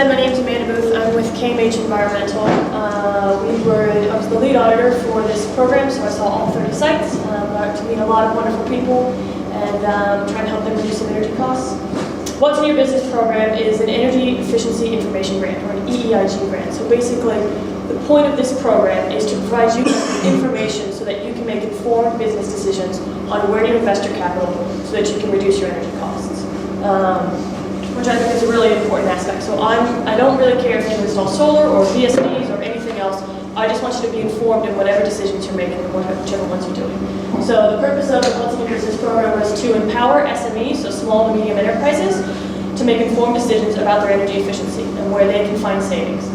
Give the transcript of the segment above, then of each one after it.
said, my name is Amanda Booth. I'm with KMH Environmental. I was the lead auditor for this program, so I saw all 30 sites. Got to meet a lot of wonderful people and trying to help them reduce some energy costs. What's in Your Business program is an Energy Efficiency Information Grant, or an EEIG grant. So basically, the point of this program is to provide you with information so that you can make informed business decisions on where to invest your capital so that you can reduce your energy costs. Which I think is a really important aspect. So I don't really care if you install solar or VSPs or anything else. I just want you to be informed in whatever decisions you're making and whichever ones you're doing. So the purpose of the What's in Your Business program was to empower SMEs, so small to medium enterprises, to make informed decisions about their energy efficiency and where they can find savings.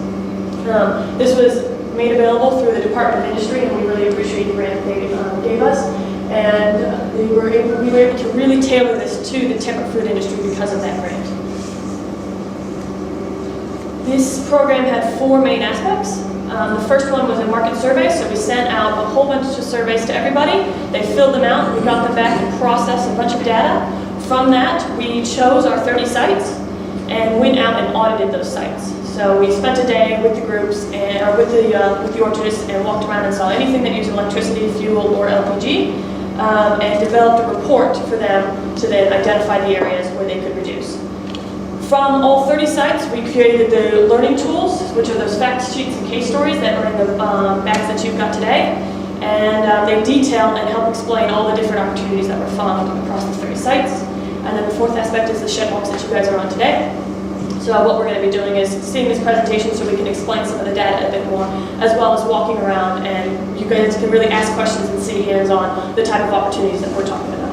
This was made available through the Department of Industry, and we really appreciate the grant they gave us. And we were able to really tailor this to the temperate food industry because of that grant. This program had 4 main aspects. The first one was a market survey, so we sent out a whole bunch of surveys to everybody. They filled them out, we got them back and processed a bunch of data. From that, we chose our 30 sites and went out and audited those sites. So we spent a day with the groups or with the orchardists and walked around and saw anything that used electricity, fuel, or LPG, and developed a report for them to then identify the areas where they could reduce. From all 30 sites, we created the learning tools, which are those fact sheets and case stories that are in the bags that you've got today. And they detail and help explain all the different opportunities that were found across the 30 sites. And then the fourth aspect is the shed walks that you guys are on today. So what we're going to be doing is seeing this presentation so we can explain some of the data a bit more, as well as walking around, and you guys can really ask questions and see hands-on the type of opportunities that we're talking about.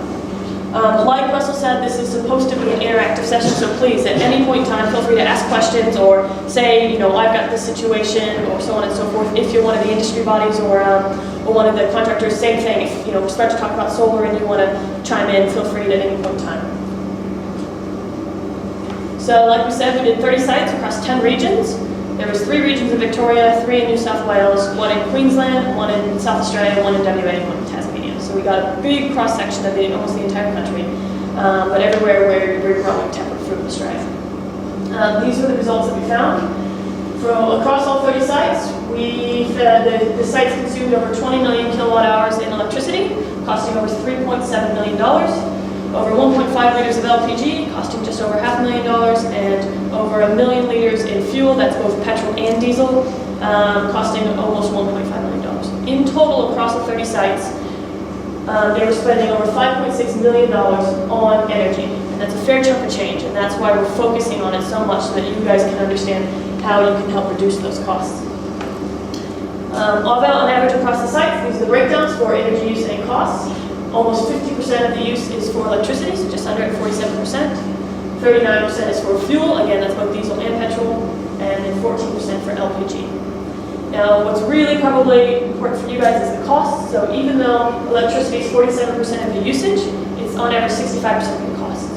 Like Russell said, this is supposed to be an interactive session, so please, at any point in time, feel free to ask questions or say, I've got this situation, or so on and so forth. If you're one of the industry bodies or one of the contractors, same thing. If we start to talk about solar and you want to chime in, feel free at any point in time. So like we said, we did 30 sites across 10 regions. There was 3 regions in Victoria, 3 in New South Wales, 1 in Queensland, 1 in South Australia, 1 in WA, and 1 in Tasmania. So we got a big cross-section of almost the entire country, but everywhere where we're growing temperate fruit in Australia. These were the results that we found. From across all 30 sites, the sites consumed over 20 million kilowatt hours in electricity, costing over $3.7 million. Over 1.5 liters of LPG, costing just over $500,000, and over 1 million liters in fuel, that's both petrol and diesel, costing almost $1.5 million. In total, across the 30 sites, they were spending over $5.6 million on energy, and that's a fair chunk of change, and that's why we're focusing on it so much so that you guys can understand how you can help reduce those costs. On average across the sites, these are the breakdowns for energy use and costs. Almost 50% of the use is for electricity, so just under at 47%. 39% is for fuel, again that's both diesel and petrol, and then 14% for LPG. Now what's really probably important for you guys is the cost. So even though electricity is 47% of the usage, it's on average 65% of the costs.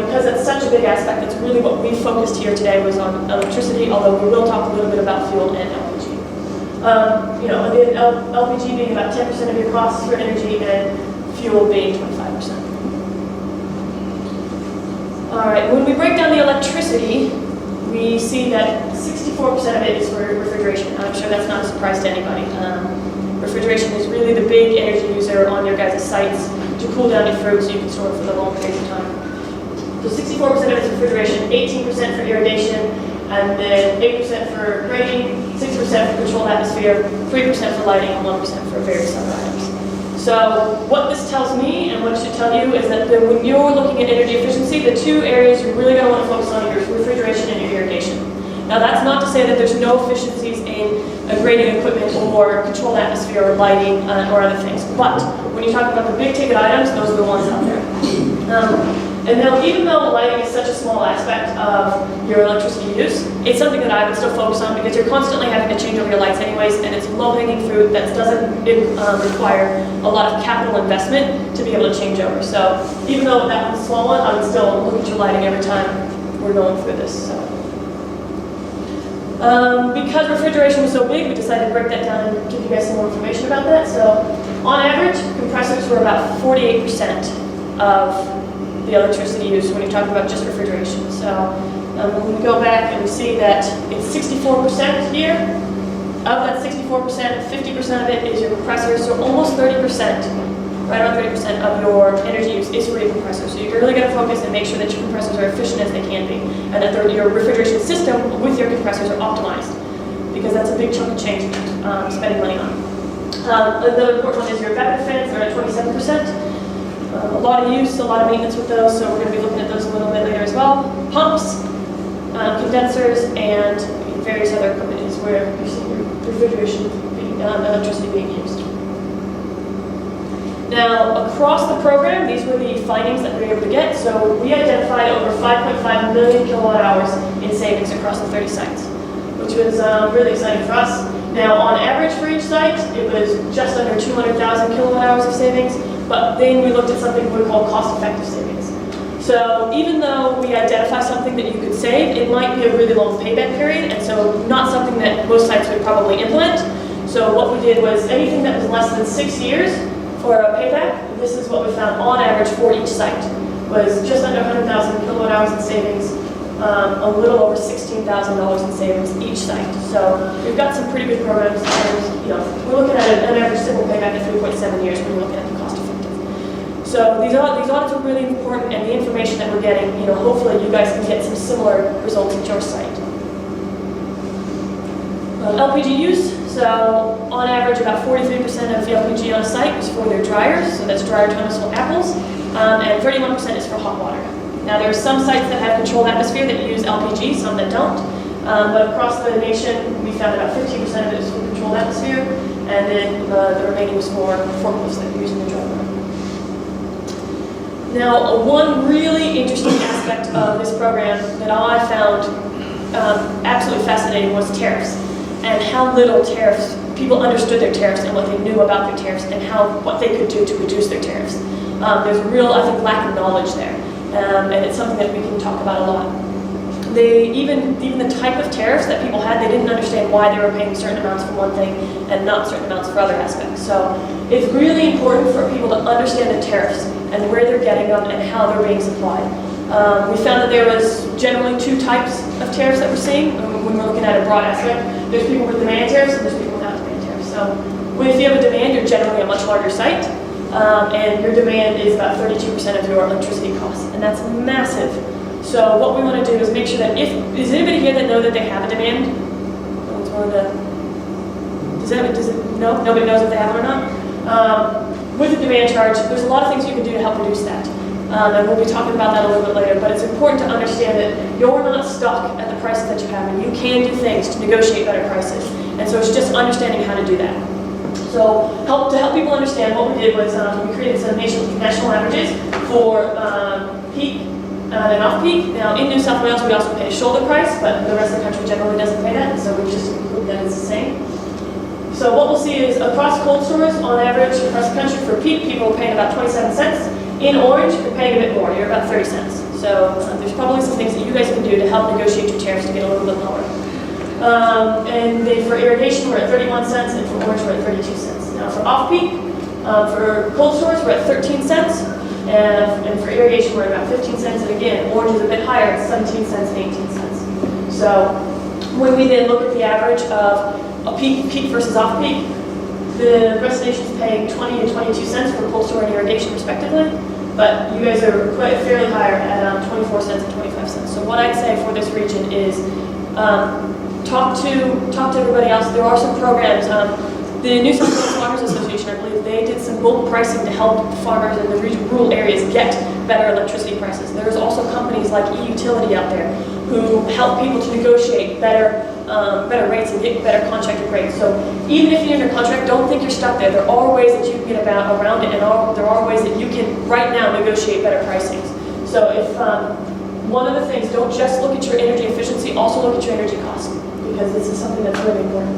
Because that's such a big aspect, that's really what we focused here today was on electricity, although we will talk a little bit about fuel and LPG. The LPG being about 10% of your costs for energy and fuel being 25%. All right, when we break down the electricity, we see that 64% of it is for refrigeration. I'm sure that's not a surprise to anybody. Refrigeration is really the big energy user on your guys' sites to cool down your fruit so you can store it for the long periods of time. So 64% of it is refrigeration, 18% for irrigation, and then 8% for grading, 6% for controlled atmosphere, 3% for lighting, and 1% for various other items. So what this tells me, and what it should tell you, is that when you're looking at energy efficiency, the 2 areas you're really going to want to focus on are your refrigeration and your irrigation. Now that's not to say that there's no efficiencies in grading equipment or controlled atmosphere or lighting or other things, but when you talk about the big ticket items, those are the ones out there. And now, even though lighting is such a small aspect of your electricity use, it's something that I would still focus on because you're constantly having to change over your lights anyways, and it's low-hanging fruit that doesn't require a lot of capital investment to be able to change over. So even though that one's a small one, I would still look at your lighting every time we're going through this. So. Because refrigeration was so big, we decided to break that down and give you guys some more information about that. So on average, compressors were about 48% of the electricity use when you're talking about just refrigeration. So When we go back and we see that it's 64% here, of that 64%, 50% of it is your compressor, so almost 30%, right around 30% of your energy use is for your compressor. So you're really going to focus and make sure that your compressors are efficient as they can be, and that your refrigeration system with your compressors are optimized, because that's a big chunk of change spending money on. Another important one is your evaporator fans. They're at 27%. A lot of use, a lot of maintenance with those, so we're going to be looking at those a little bit later as well. Pumps, condensers, and various other equipment is where you see your refrigeration electricity being used. Now, across the program, these were the findings that we were able to get. So we identified over 5.5 million kilowatt hours in savings across the 30 sites, which was really exciting for us. Now, on average for each site, it was just under 200,000 kilowatt hours of savings, but then we looked at something we call cost-effective savings. So even though we identify something that you could save, it might be a really long payback period, and so not something that most sites would probably implement. So what we did was anything that was less than 6 years for a payback, this is what we found on average for each site, was just under 100,000 kilowatt hours in savings, a little over $16,000 in savings each site. So we've got some pretty good programs, and we're looking at an average simple payback of 3.7 years when you're looking at the cost effective. So these audits are really important, and the information that we're getting, hopefully you guys can get some similar results at your site. LPG use, so on average about 43% of the LPG on a site is for their dryers, so that's dryer turnable apples, and 31% is for hot water. Now there are some sites that have controlled atmosphere that use LPG, some that don't, but across the nation we found about 15% of it is for controlled atmosphere, and then the remaining was for forklifts that we use in the dry water. Now, one really interesting aspect of this program that I found absolutely fascinating was tariffs, and how little tariffs, people understood their tariffs and what they knew about their tariffs and what they could do to reduce their tariffs. There's a real, I think, lack of knowledge there, and it's something that we can talk about a lot. Even the type of tariffs that people had, they didn't understand why they were paying certain amounts for one thing and not certain amounts for other aspects. So it's really important for people to understand the tariffs and where they're getting them and how they're being supplied. We found that there was generally two types of tariffs that we're seeing when we're looking at a broad aspect. There's people with demand tariffs and there's people without demand tariffs. So if you have a demand, you're generally a much larger site, and your demand is about 32% of your electricity costs, and that's massive. So what we want to do is make sure that is anybody here that know that they have a demand? No? Nobody knows if they have it or not? With a demand charge, there's a lot of things you can do to help reduce that. And we'll be talking about that a little bit later, but it's important to understand that you're not stuck at the prices that you have, and you can do things to negotiate better prices. And so it's just understanding how to do that. So to help people understand, what we did was we created some national averages for peak and off-peak. Now, in New South Wales, we also pay a shoulder price, but the rest of the country generally doesn't pay that, and so we just include that as the same. So what we'll see is across cold stores, on average, across the country for peak, people are paying about 27 cents. In orange, you're paying a bit more. You're about 30 cents. So there's probably some things that you guys can do to help negotiate your tariffs to get a little bit lower. And then for irrigation, we're at 31 cents, and for orange, we're at 32 cents. Now for off-peak, for cold stores, we're at 13 cents. And for irrigation, we're at about 15 cents. And again, orange is a bit higher at 17 cents and 18 cents. So when we then look at the average of a peak versus off-peak, the rest of the nation's paying 20 and 22 cents for cold store and irrigation respectively, but you guys are quite fairly higher at 24 cents and 25 cents. So what I'd say for this region is talk to everybody else. There are some programs. The New South Wales Farmers Association, I believe, they did some bulk pricing to help farmers in the rural areas get better electricity prices. There's also companies like eUtility out there who help people to negotiate better rates and get better contracted rates. So even if you're in a contract, don't think you're stuck there. There are ways that you can get around it, and there are ways that you can right now negotiate better pricings. So if one of the things, don't just look at your energy efficiency, also look at your energy cost, because this is something that's really important.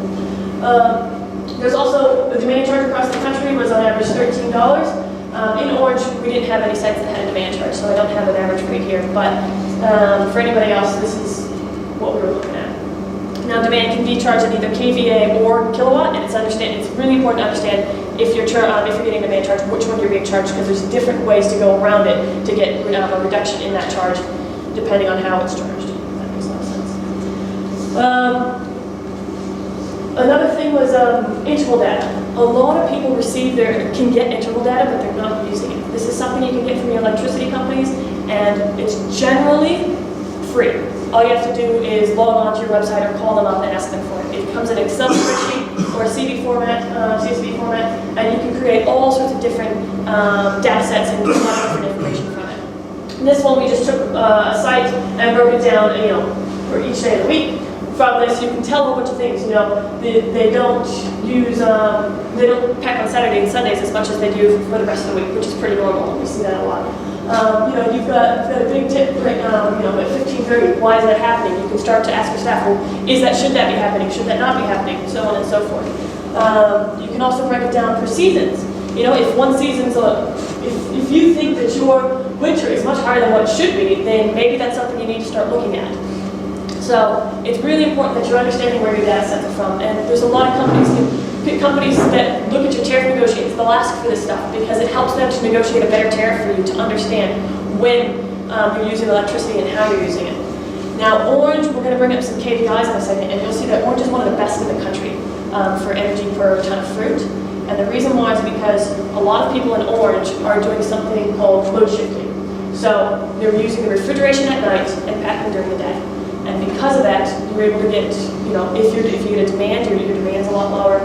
There's also the demand charge across the country was on average $13. In orange, we didn't have any sites that had a demand charge, so I don't have an average rate here. But for anybody else, this is what we were looking at. Now, demand can be charged in either kVA or kilowatt, and it's really important to understand if you're getting a demand charge, which one you're being charged, because there's different ways to go around it to get a reduction in that charge, depending on how it's charged. If that Another thing was interval data. A lot of people can get interval data, but they're not using it. This is something you can get from your electricity companies, and it's generally free. All you have to do is log on to your website or call them up and ask them for it. It comes in an Excel spreadsheet or a CSV format, and you can create all sorts of different data sets and get a lot of different information from it. In this one, we just took a site and broke it down, for each day of the week. From this, you can tell a bunch of things. They don't pack on Saturday and Sundays as much as they do for the rest of the week, which is pretty normal. We see that a lot. You've got a big tip right now, at 15:30, why is that happening? You can start to ask your staff, well, should that be happening? Should that not be happening? So on and so forth. You can also break it down for seasons. If one season's, if you think that your winter is much higher than what it should be, then maybe that's something you need to start looking at. So it's really important that you're understanding where your data sets are from. And there's a lot of companies that look at your tariff negotiations, they'll ask for this stuff because it helps them to negotiate a better tariff for you to understand when you're using electricity and how you're using it. Now, Orange, we're going to bring up some KPIs in a second, and you'll see that Orange is one of the best in the country for energy per ton of fruit. And the reason why is because a lot of people in Orange are doing something called load shifting. So they're using the refrigeration at night and packing during the day. And because of that, you're able to get, if you get a demand, your demand's a lot lower,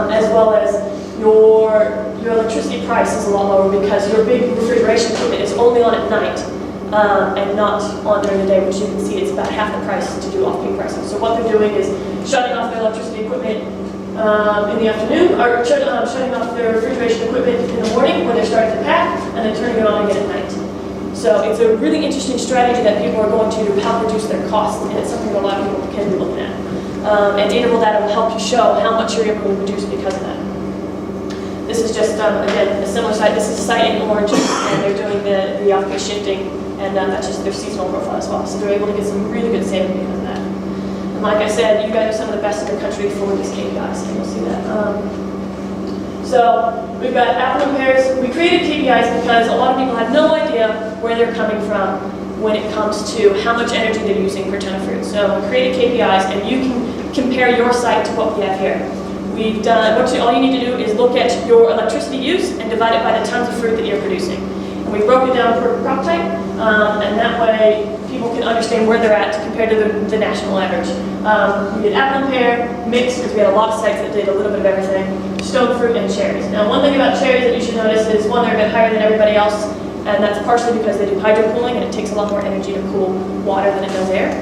as well as your electricity price is a lot lower because your big refrigeration equipment is only on at night and not on during the day, which you can see it's about half the price to do off-peak pricing. So what they're doing is shutting off their electricity equipment in the afternoon, or shutting off their refrigeration equipment in the morning when they're starting to pack, and then turning it on again at night. So it's a really interesting strategy that people are going to help reduce their costs, and it's something that a lot of people can be looking at. And interval data will help you show how much you're able to reduce because of that. This is just, again, a similar site. This is a site in Orange, and they're doing the off-peak shifting, and that's just their seasonal profile as well. So they're able to get some really good savings because of that. And like I said, you guys are some of the best in the country for these KPIs, and you'll see that. So we've got apple and pears. We created KPIs because a lot of people have no idea where they're coming from when it comes to how much energy they're using per ton of fruit. So we created KPIs, and you can compare your site to what we have here. We've done, all you need to do is look at your electricity use and divide it by the tons of fruit that you're producing. And we broke it down per crop type, and that way people can understand where they're at compared to the national average. We did apple and pear, mixed, because we had a lot of sites that did a little bit of everything, stone fruit, and cherries. Now, one thing about cherries that you should notice is, one, they're a bit higher than everybody else, and that's partially because they do hydro cooling, and it takes a lot more energy to cool water than it does air.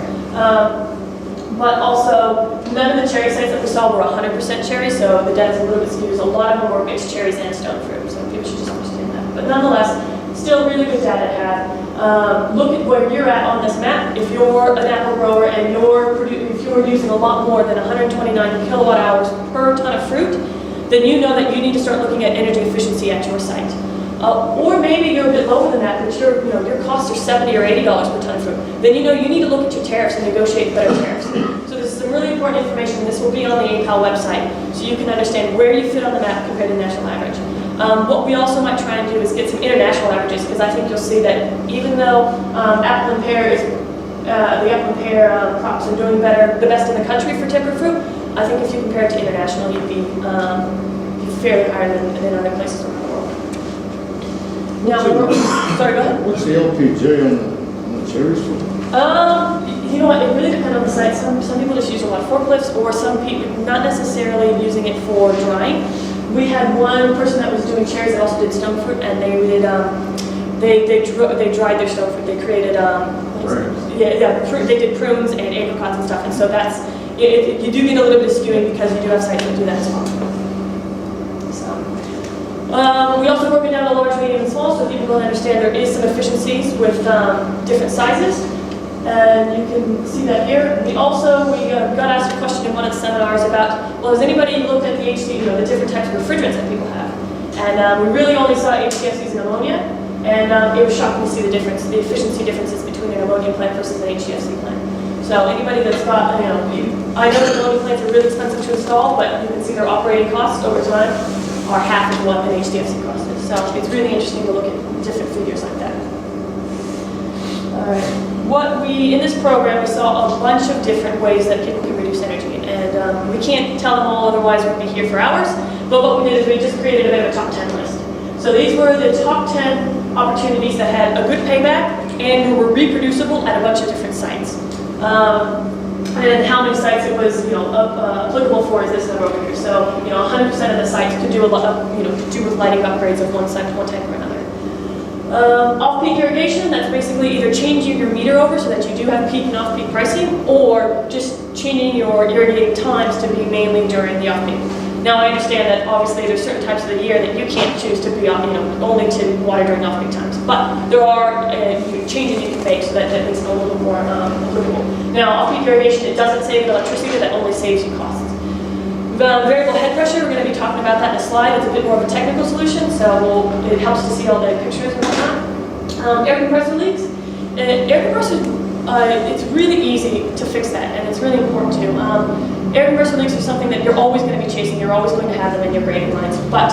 But also, none of the cherry sites that we saw were 100% cherry, so the data's a little bit skewed. A lot of them were mixed cherries and stone fruit, so people should just understand that. But nonetheless, still really good data to have. Look at where you're at on this map. If you're an apple grower and if you're using a lot more than 129 kilowatt hours per ton of fruit, then you know that you need to start looking at energy efficiency at your site. Or maybe you're a bit lower than that, but your costs are $70 or $80 per ton of fruit. Then you know you need to look at your tariffs and negotiate better tariffs. So this is some really important information. This will be on the APAL website, so you can understand where you fit on the map compared to the national average. What we also might try and do is get some international averages, because I think you'll see that even though apple and pear the apple and pear crops are doing better, the best in the country for temperate fruit, I think if you compare it to international, you'd be fairly higher than other places around the world. Now, sorry, go ahead. What's the LPG on the cherries for? You know what, it really depends on the site. Some people just use a lot of forklifts, or some people not necessarily using it for drying. We had one person that was doing cherries that also did stone fruit, and they dried their stone fruit. They created fruit. They did prunes and apricots and stuff, and so that's you do get a little bit of skewing because you do have sites that do that as well. So we also broke it down to large, medium, and small, so people can understand there is some efficiencies with different sizes. And you can see that here. We got asked a question in one of the seminars about, well, has anybody looked at the the different types of refrigerants that people have? And we really only saw HCFCs and ammonia, and it was shocking to see the efficiency differences between an ammonia plant versus an HCFC plant. So anybody that's got, I know that ammonia plants are really expensive to install, but you can see their operating costs over time are half of what an HCFC cost is. So it's really interesting to look at different figures like that. All right. in this program, we saw a bunch of different ways that people can reduce energy. And we can't tell them all, otherwise we'd be here for hours. But what we did is we just created a bit of a top 10 list. So these were the top 10 opportunities that had a good payback and were reproducible at a bunch of different sites. And how many sites it was, applicable for is this number over here. So, 100% of the sites could do a lot of, could do with lighting upgrades of one type or another. Off-peak irrigation, that's basically either changing your meter over so that you do have peak and off-peak pricing, or just changing your irrigating times to be mainly during the off-peak. Now I understand that obviously there's certain times of the year that you can't choose to be on, only to water during off-peak times, but there are changes you can make so that makes it a little more applicable. Now off-peak irrigation, it doesn't save electricity, that only saves you costs. Variable head pressure, we're going to be talking about that in a slide. It's a bit more of a technical solution, so it helps to see all the pictures and whatnot. Air compressor leaks. Air compressors, it's really easy to fix that, and it's really important too. Air compressor leaks are something that you're always going to be chasing. You're always going to have them in your grading lines. But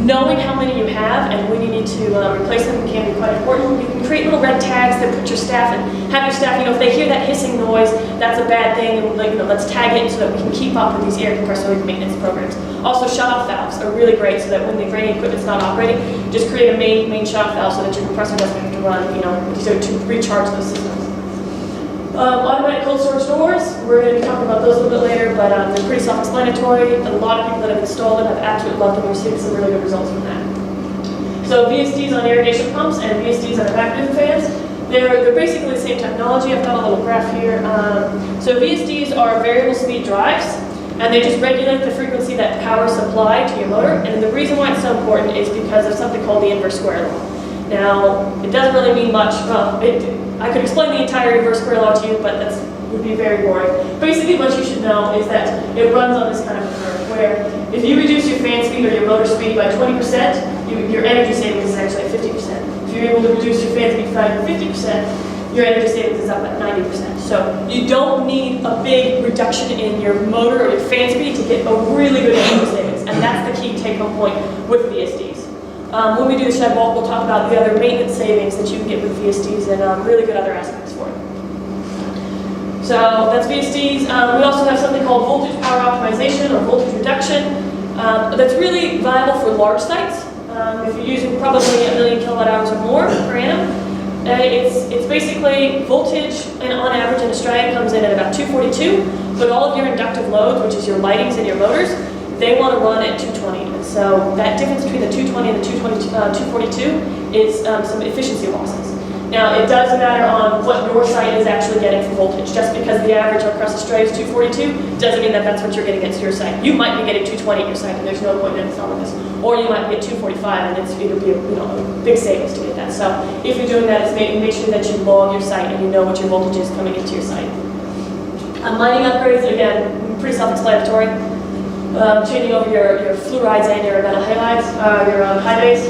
knowing how many you have and when you need to replace them can be quite important. You can create little red tags that put your staff and have your staff, if they hear that hissing noise, that's a bad thing, and let's tag it so that we can keep up with these air compressor leak maintenance programs. Also, shut-off valves are really great so that when the grading equipment's not operating, just create a main shut-off valve so that your compressor doesn't have to run, to recharge those systems. Automatic cold storage doors, we're going to be talking about those a little bit later, but they're pretty self-explanatory. A lot of people that have installed them have absolutely loved them. We're seeing some really good results from that. So VSDs on irrigation pumps and VSDs on evaporative fans, they're basically the same technology. I've got a little graph here. So VSDs are variable speed drives, and they just regulate the frequency that power is supplied to your motor. And the reason why it's so important is because of something called the inverse square law. Now, it doesn't really mean much. I could explain the entire inverse square law to you, but that would be very boring. Basically, what you should know is that it runs on this kind of a curve, where if you reduce your fan speed or your motor speed by 20%, your energy savings is actually at 50%. If you're able to reduce your fan speed by 50%, your energy savings is up at 90%. So you don't need a big reduction in your motor or your fan speed to get a really good energy savings, and that's the key take-home point with VSDs. When we do the shed walk, we'll talk about the other maintenance savings that you can get with VSDs and really good other aspects for it. So that's VSDs. We also have something called voltage power optimization or voltage reduction. That's really viable for large sites. If you're using probably 1 million kilowatt hours or more per annum, it's basically voltage, and on average in Australia comes in at about 242, but all of your inductive loads, which is your lightings and your motors, they want to run at 220. And so that difference between the 220 and the 242 is some efficiency losses. Now, it does matter on what your site is actually getting for voltage. Just because the average across Australia is 242 doesn't mean that that's what you're getting at your site. You might be getting 220 at your site, and there's no point in installing this. Or you might be at 245, and it'll be a big savings to get that. So if you're doing that, it's make sure that you log your site and you know what your voltage is coming into your site. Lighting upgrades, again, pretty self-explanatory. Changing over your fluorides and your metal halides, your high base.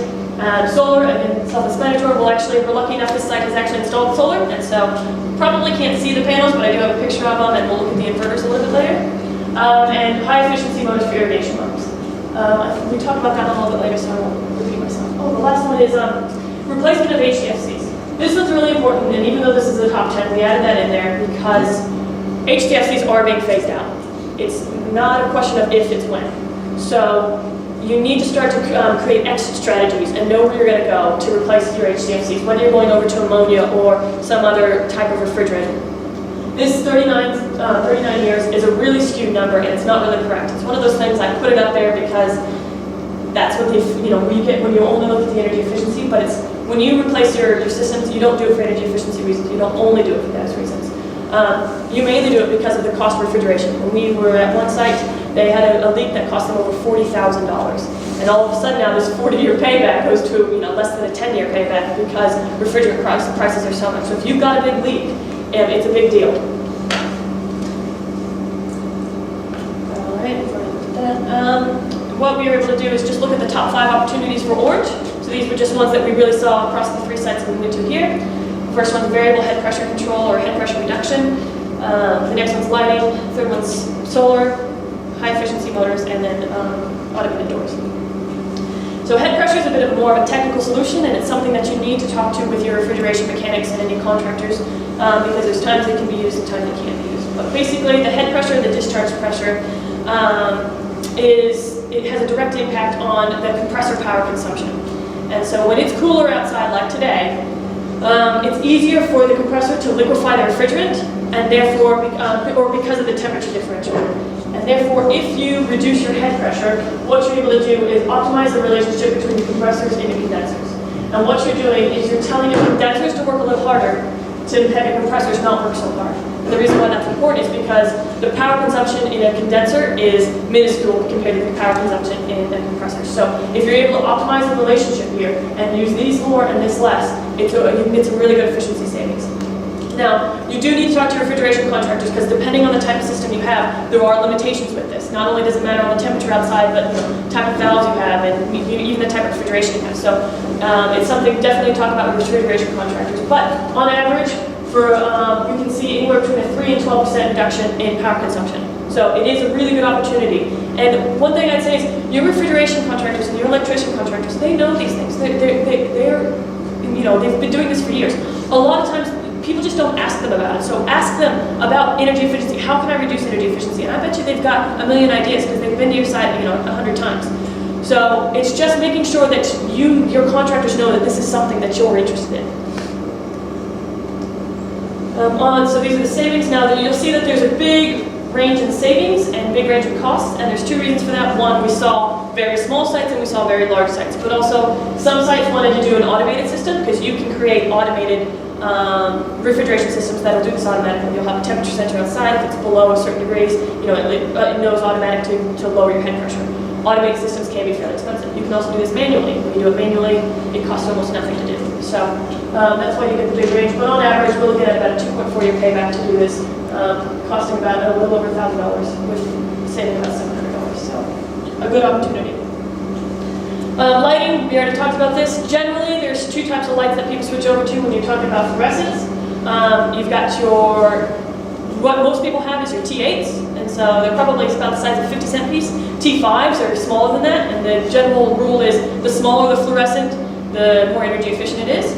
Solar, again, self-explanatory. We're lucky enough this site has actually installed solar, and so probably can't see the panels, but I do have a picture of them, and we'll look at the inverters a little bit later. And high-efficiency motors for irrigation pumps. We talked about that a little bit later, so I won't repeat myself. Oh, the last one is replacement of HDFCs. This one's really important, and even though this is the top 10, we added that in there because HDFCs are being phased out. It's not a question of if, it's when. So you need to start to create exit strategies and know where you're going to go to replace your HDFCs, whether you're going over to ammonia or some other type of refrigerant. This 39 years is a really skewed number, and it's not really correct. It's one of those things, I put it up there because that's what you get when you only look at the energy efficiency, but it's when you replace your systems, you don't do it for energy efficiency reasons, you don't only do it for those reasons. You mainly do it because of the cost of refrigeration. When we were at one site, they had a leak that cost them over $40,000. And all of a sudden now this 40-year payback goes to less than a 10-year payback because refrigerant prices are so much. So if you've got a big leak, it's a big deal. All right, what we were able to do is just look at the top 5 opportunities for Orange. So these were just ones that we really saw across the 3 sites we went to here. First one's variable head pressure control or head pressure reduction. The next one's lighting. Third one's solar, high efficiency motors, and then automated doors. So head pressure is a bit of more of a technical solution, and it's something that you need to talk to with your refrigeration mechanics and any contractors, because there's times it can be used and times it can't be used. But basically, the head pressure and the discharge pressure it has a direct impact on the compressor power consumption. And so when it's cooler outside, like today, it's easier for the compressor to liquefy the refrigerant, and therefore, or because of the temperature differential. And therefore, if you reduce your head pressure, what you're able to do is optimize the relationship between your compressors and your condensers. And what you're doing is you're telling your condensers to work a little harder to have your compressors not work so hard. And the reason why that's important is because the power consumption in a condenser is minuscule compared to the power consumption in a compressor. So if you're able to optimize the relationship here and use these more and this less, you can get some really good efficiency savings. Now, you do need to talk to your refrigeration contractors because depending on the type of system you have, there are limitations with this. Not only does it matter on the temperature outside, but the type of valves you have and even the type of refrigeration you have. So it's something definitely to talk about with refrigeration contractors. But on average, you can see anywhere between a 3 and 12% reduction in power consumption. So it is a really good opportunity. And one thing I'd say is your refrigeration contractors and your electrician contractors, they know these things. They're they've been doing this for years. A lot of times, people just don't ask them about it. So ask them about energy efficiency. How can I reduce energy efficiency? And I bet you they've got a million ideas because they've been to your site, 100 times. So it's just making sure that your contractors know that this is something that you're interested in. So these are the savings. Now you'll see that there's a big range in savings and big range in costs, and there's two reasons for that. One, we saw very small sites and we saw very large sites, but also some sites wanted to do an automated system because you can create automated refrigeration systems that'll do this automatically. You'll have a temperature sensor outside. If it's below a certain degrees, it knows automatically to lower your head pressure. Automated systems can be fairly expensive. You can also do this manually. When you do it manually, it costs almost nothing to do. So that's why you get the big range. But on average, we're looking at about a 2.4-year payback to do this, costing about a little over $1,000 with saving about $700. So a good opportunity. Lighting, we already talked about this. Generally, there's two types of lights that people switch over to when you're talking about fluorescence. You've got what most people have is your T8s, and so they're probably about the size of a 50-cent piece. T5s are smaller than that, and the general rule is the smaller the fluorescent, the more energy efficient it is.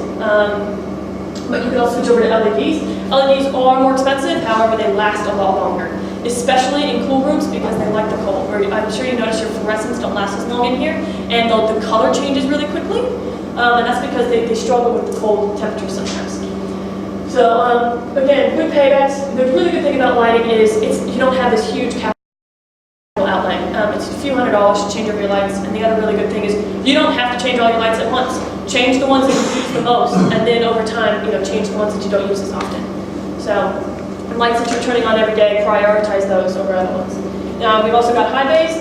But you can also switch over to LEDs. LEDs are more expensive, however, they last a lot longer, especially in cool rooms because they like the cold. I'm sure you notice your fluorescents don't last as long in here, and the color changes really quickly, and that's because they struggle with the cold temperatures sometimes. So again, good paybacks. The really good thing about lighting is you don't have this huge capital outlay. It's a few $100s to change over your lights, and the other really good thing is you don't have to change all your lights at once. Change the ones that you use the most, and then over time, change the ones that you don't use as often. So lights that you're turning on every day, prioritize those over other ones. Now, we've also got high bays.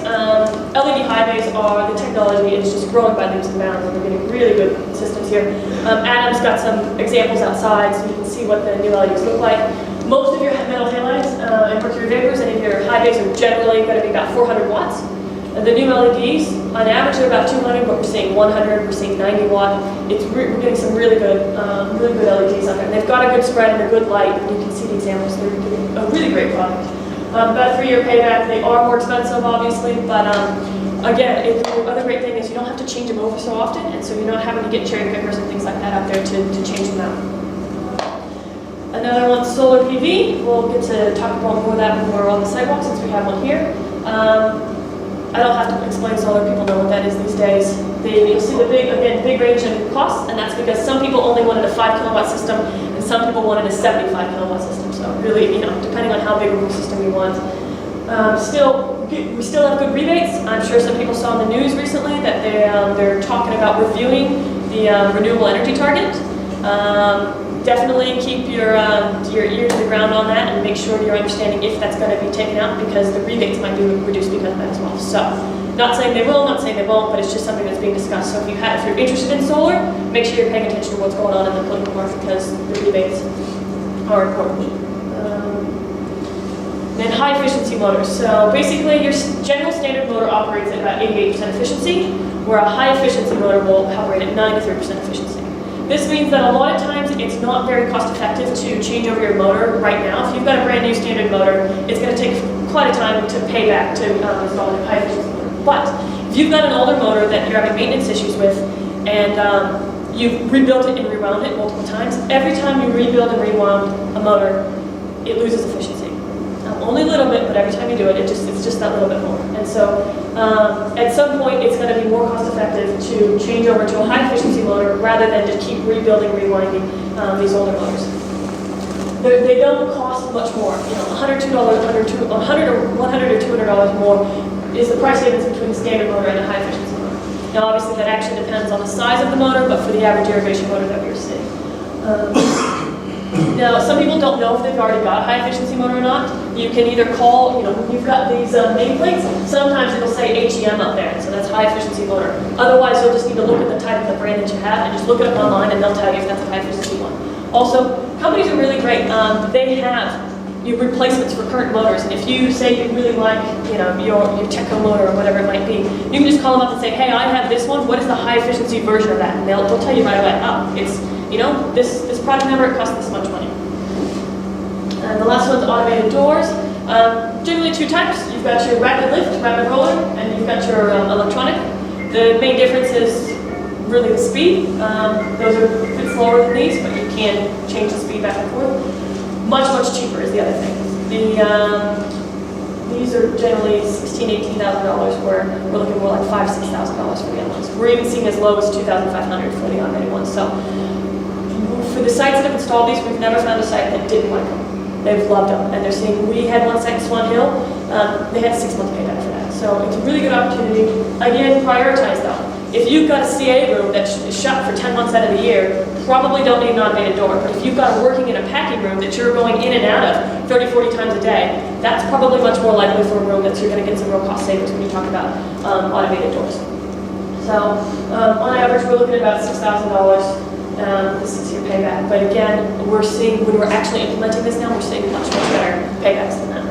LED high bays the technology is just growing by leaps and bounds, and we're getting really good systems here. Adam's got some examples outside, so you can see what the new LEDs look like. Most of your metal halides and mercury vapors, and if your high bays are generally going to be about 400 watts. And the new LEDs, on average, they're about 200, but we're seeing 100, we're seeing 90 watt. We're getting some really good LEDs on there. And they've got a good spread and a good light, and you can see the examples. They're getting a really great product. About a 3-year payback. They are more expensive, obviously, but again, the other great thing is you don't have to change them over so often, and so you're not having to get cherry pickers and things like that out there to change them out. Another one's solar PV. We'll get to talk about more of that when we're on the sidewalk, since we have one here. I don't have to explain solar. People know what that is these days. You'll see the big range in costs, and that's because some people only wanted a 5 kilowatt system, and some people wanted a 75 kilowatt system. So really, depending on how big a roof system you want. We still have good rebates. I'm sure some people saw in the news recently that they're talking about reviewing the renewable energy target. Definitely keep your ear to the ground on that and make sure you're understanding if that's going to be taken out, because the rebates might be reduced because of that as well. So, not saying they will, not saying they won't, but it's just something that's being discussed. So if you're interested in solar, make sure you're paying attention to what's going on in the political market, because the rebates are important. Then high efficiency motors. So basically your general standard motor operates at about 88% efficiency, where a high efficiency motor will operate at 93% efficiency. This means that a lot of times it's not very cost effective to change over your motor right now. If you've got a brand new standard motor, it's going to take quite a time to pay back to install a high efficiency motor. But If you've got an older motor that you're having maintenance issues with, and you've rebuilt it and rewound it multiple times, every time you rebuild and rewound a motor, it loses efficiency. Only a little bit, but every time you do it, it's just that little bit more. And so at some point, it's going to be more cost effective to change over to a high efficiency motor rather than just keep rebuilding, rewinding these older motors. They don't cost much more. You know, $100 or $200 more is the price difference between a standard motor and a high efficiency motor. Now, obviously, that actually depends on the size of the motor, but for the average irrigation motor that we're seeing. Now, some people don't know if they've already got a high efficiency motor or not. You can either call, you know, when you've got these nameplates, sometimes it'll say HEM up there, so that's high efficiency motor. Otherwise, you'll just need to look at the type of the brand that you have and just look it up online and they'll tell you if that's a high efficiency one. Also, companies are really great. They have your replacements for current motors, and if you say you really like, you know, your Teco motor or whatever it might be, you can just call them up and say, hey, I have this one, what is the high efficiency version of that? And they'll tell you right away, oh, it's, you know, this product number, it costs this much money. And the last one's automated doors. Generally two types. You've got your rapid lift, rapid roller, and you've got your electronic. The main difference is really the speed. Those are a bit slower than these, but you can change the speed back and forth. Much, much cheaper is the other thing. These are generally $16,000, $18,000, where we're looking more like $5,000, $6,000 for the other ones. We're even seeing as low as $2,500 for the automated ones. So for the sites that have installed these, we've never found a site that didn't like them. They've loved them, and they're seeing, we had one site in Swan Hill, they had 6 months payback for that. So it's a really good opportunity. Again, prioritize though. If you've got a CA room that's shut for 10 months out of the year, probably don't need an automated door. But if you've got working in a packing room that you're going in and out of 30, 40 times a day, that's probably much more likely for a room that you're going to get some real cost savings when you talk about automated doors. So on average, we're looking at about $6,000. This is your payback. But again, we're seeing, when we're actually implementing this now, we're seeing much, much better paybacks than that.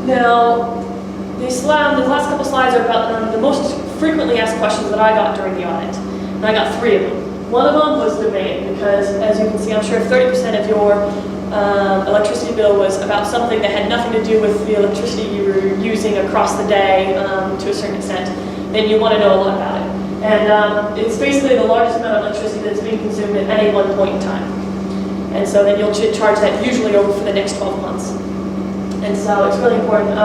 Now, the last couple slides are about the most frequently asked questions that I got during the audit. And I got 3 of them. One of them was domain, because as you can see, I'm sure if 30% of your electricity bill was about something that had nothing to do with the electricity you were using across the day to a certain extent, then you want to know a lot about it. And it's basically the largest amount of electricity that's being consumed at any one point in time. And so then you'll charge that usually over for the next 12 months. And so it's really important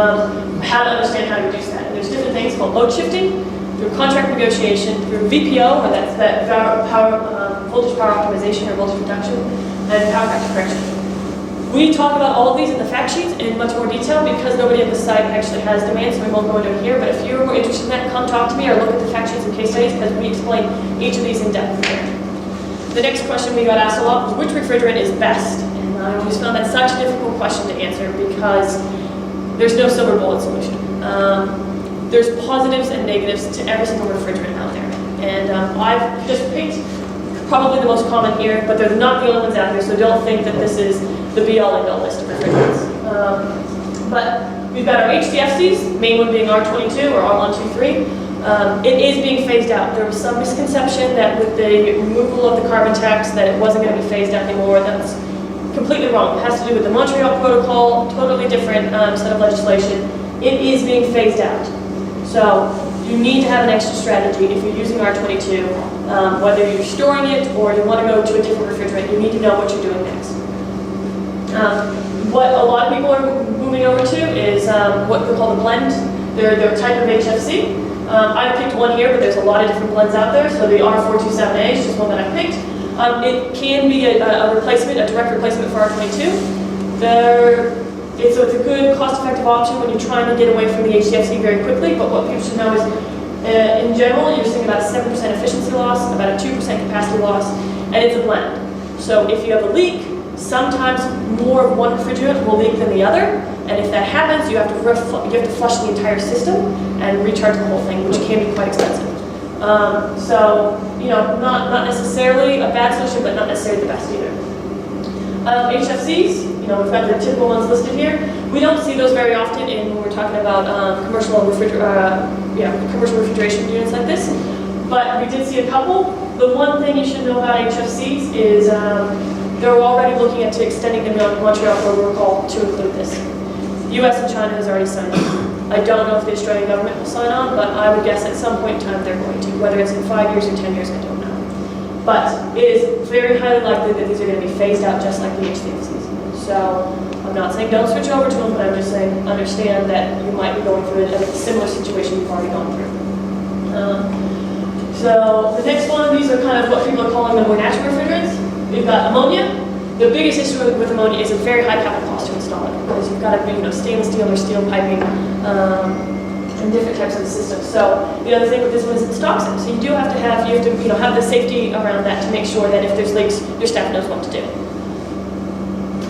how to understand how to reduce that. And there's different things called load shifting, through contract negotiation, through VPO, or that's that voltage power optimization or voltage reduction, and power factor correction. We talk about all of these in the fact sheets in much more detail because nobody at the site actually has demand, so we won't go into it here. But if you're more interested in that, come talk to me or look at the fact sheets and case studies because we explain each of these in depth there. The next question we got asked a lot was which refrigerant is best? And I always found that such a difficult question to answer because there's no silver bullet solution. There's positives and negatives to every single refrigerant out there. And I've just picked probably the most common here, but they're not the only ones out here, so don't think that this is the be-all end-all list of refrigerants. But we've got our HDFCs, main one being R22 or R123. It is being phased out. There was some misconception that with the removal of the carbon tax that it wasn't going to be phased out anymore. That's completely wrong. It has to do with the Montreal Protocol, totally different set of legislation. It is being phased out. So you need to have an extra strategy if you're using R22, whether you're storing it or you want to go to a different refrigerant, you need to know what you're doing next. What a lot of people are moving over to is what we call the blend. They're a type of HFC. I picked one here, but there's a lot of different blends out there. So the R427A is just one that I picked. It can be a replacement, a direct replacement for R22. So it's a good cost-effective option when you're trying to get away from the HDFC very quickly, but what people should know is, in general, you're seeing about a 7% efficiency loss, about a 2% capacity loss, and it's a blend. So if you have a leak, sometimes more of one refrigerant will leak than the other, and if that happens, you have to flush the entire system and recharge the whole thing, which can be quite expensive. So, you know, not necessarily a bad solution, but not necessarily the best either. HFCs, you know, we've got the typical ones listed here. We don't see those very often when we're talking about commercial refrigeration units like this, but we did see a couple. The one thing you should know about HFCs is they're already looking into extending the Montreal Protocol to include this. US and China has already signed on. I don't know if the Australian government will sign on, but I would guess at some point in time they're going to. Whether it's in 5 years or 10 years, I don't know. But it is very highly likely that these are going to be phased out just like the HCFCs. So I'm not saying don't switch over to them, but I'm just saying understand that you might be going through a similar situation you've already gone through. So the next one, these are kind of what people are calling the more natural refrigerants. We've got ammonia. The biggest issue with ammonia is a very high capital cost to install it, because you've got to do stainless steel or steel piping and different types of systems. So the other thing with this one is it stocks it. So you do have to have have the safety around that to make sure that if there's leaks, your staff knows what to do.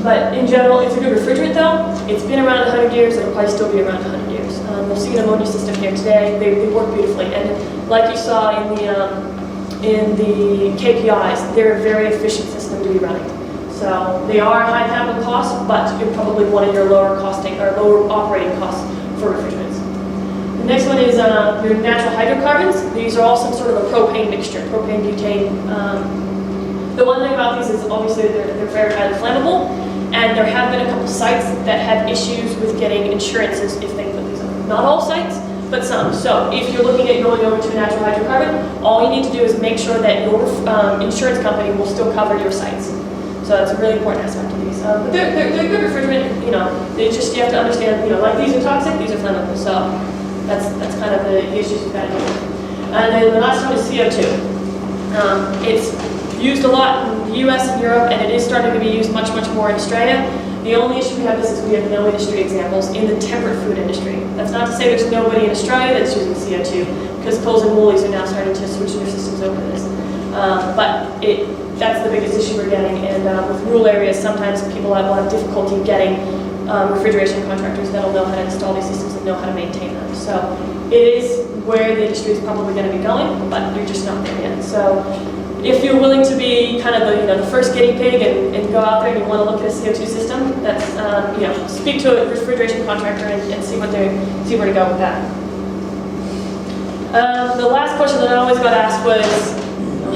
But in general, it's a good refrigerant though. It's been around 100 years, it'll probably still be around 100 years. You'll see an ammonia system here today. They work beautifully. And like you saw in the KPIs, they're a very efficient system to be running. So they are high capital costs, but you're probably one of your lower operating costs for refrigerants. The next one is your natural hydrocarbons. These are all some sort of a propane mixture, propane, butane. The one thing about these is obviously they're very highly flammable, and there have been a couple sites that have issues with getting insurances if they put these on. Not all sites, but some. So if you're looking at going over to a natural hydrocarbon, all you need to do is make sure that your insurance company will still cover your sites. So that's a really important aspect of these. But they're good refrigerant. You have to understand. Like these are toxic, these are flammable. So that's kind of the issues you've got to deal with. And then the last one is CO2. It's used a lot in the US and Europe, and it is starting to be used much more in Australia. The only issue we have is we have no industry examples in the temperate food industry. That's not to say there's nobody in Australia that's using CO2, because Coles and Woolies are now starting to switch their systems over to this. That's the biggest issue we're getting, and with rural areas, sometimes people will have difficulty getting refrigeration contractors that'll know how to install these systems and know how to maintain them. So it is where the industry is probably going to be going, but you're just not there yet. So if you're willing to be kind of the first guinea pig and go out there and you want to look at a CO2 system, that's speak to a refrigeration contractor and see where to go with that. The last question that I always got asked was,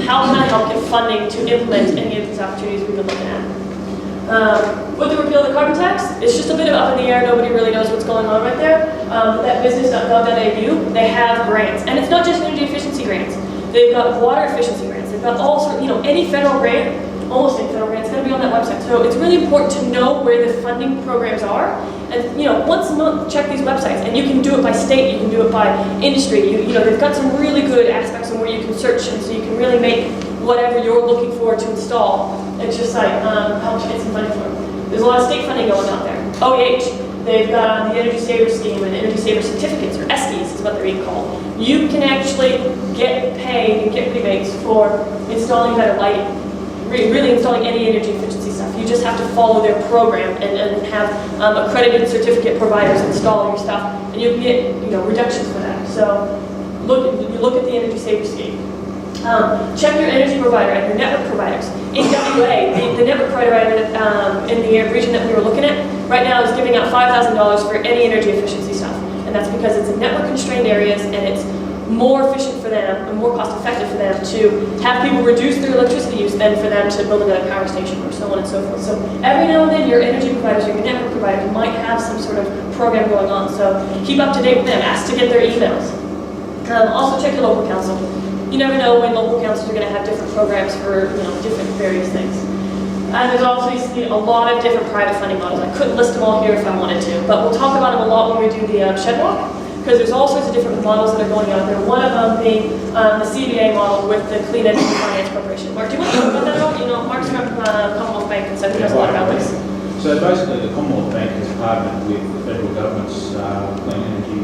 how can I help get funding to implement any of these opportunities we've been looking at? With the repeal of the carbon tax, it's just a bit of up in the air. Nobody really knows what's going on right there. That business.gov.au, they have grants, and it's not just energy efficiency grants. They've got water efficiency grants. They've got all sorts. Any federal grant, almost any federal grant, is going to be on that website. So it's really important to know where the funding programs are, and once a month check these websites. And you can do it by state, you can do it by industry. They've got some really good aspects on where you can search, and so you can really make whatever you're looking for to install. It's just like help you get some money for it. There's a lot of state funding going out there. OEH, they've got the Energy Saver Scheme and Energy Saver Certificates, or ESCIs is what they're being called. You can actually get paid and get rebates for installing better lighting, really installing any energy efficiency stuff. You just have to follow their program and have accredited certificate providers install your stuff, and you can get reductions for that. So you look at the Energy Saver Scheme. Check your energy provider and your network providers. In WA, the network provider in the region that we were looking at right now is giving out $5,000 for any energy efficiency stuff. And that's because it's in network constrained areas, and it's more efficient for them and more cost effective for them to have people reduce their electricity use than for them to build another power station or so on and so forth. So every now and then your energy providers or your network providers might have some sort of program going on. So keep up to date with them. Ask to get their emails. Also check your local council. You never know when local councils are going to have different programs for different various things. And there's also a lot of different private funding models. I couldn't list them all here if I wanted to, but we'll talk about them a lot when we do the shed walk, because there's all sorts of different models that are going out there. One of them being the CBA model with the Clean Energy Finance Corporation. Mark, do you want to talk about that at all? Mark's from Commonwealth Bank, and so he knows a lot about this. So basically the Commonwealth Bank has partnered with the federal government's Clean Energy